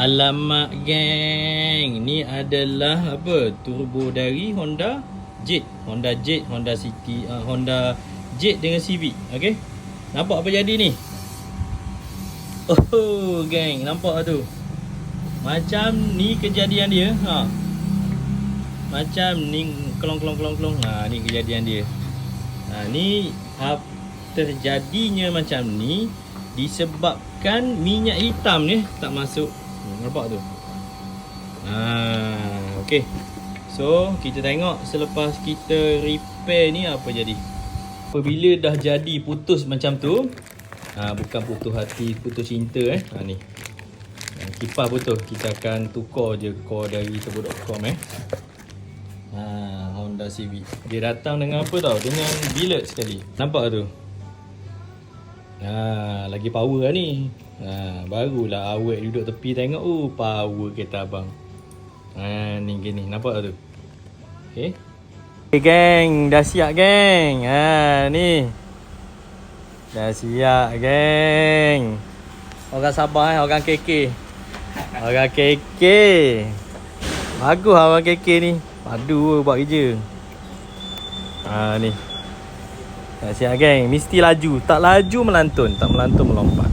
Alamak geng, ni adalah apa? Turbo dari Honda Jet, Honda City, Honda Jet dengan Civic. Okey. Nampak apa jadi ni? Oh geng, nampak tu. Macam ni kejadian dia. Macam ni kelong. Ni kejadian dia. Ni terjadinya macam ni disebabkan minyak hitam ni tak masuk. Nampak tu. Okey. So, kita tengok selepas kita repair ni apa jadi. Apabila dah jadi putus macam tu, bukan putus hati, putus cinta ni. Kipas putus, kita akan tukar je core dari turbo.com Honda Civic. Dia datang dengan apa tau? Dengan billet sekali. Nampak tu? Lagi power lah ni. Barulah awet duduk tepi tengok. Power kereta abang. Ni gini. Nampak tu? Okay. Okay geng. Dah siap geng. Ni. Dah siap geng. Orang sabar orang KK. Orang KK. Bagus lah orang KK ni. Padu buat kerja. Ni. Dah siap geng. Mesti laju. Tak laju melantun. Tak melantun melompat.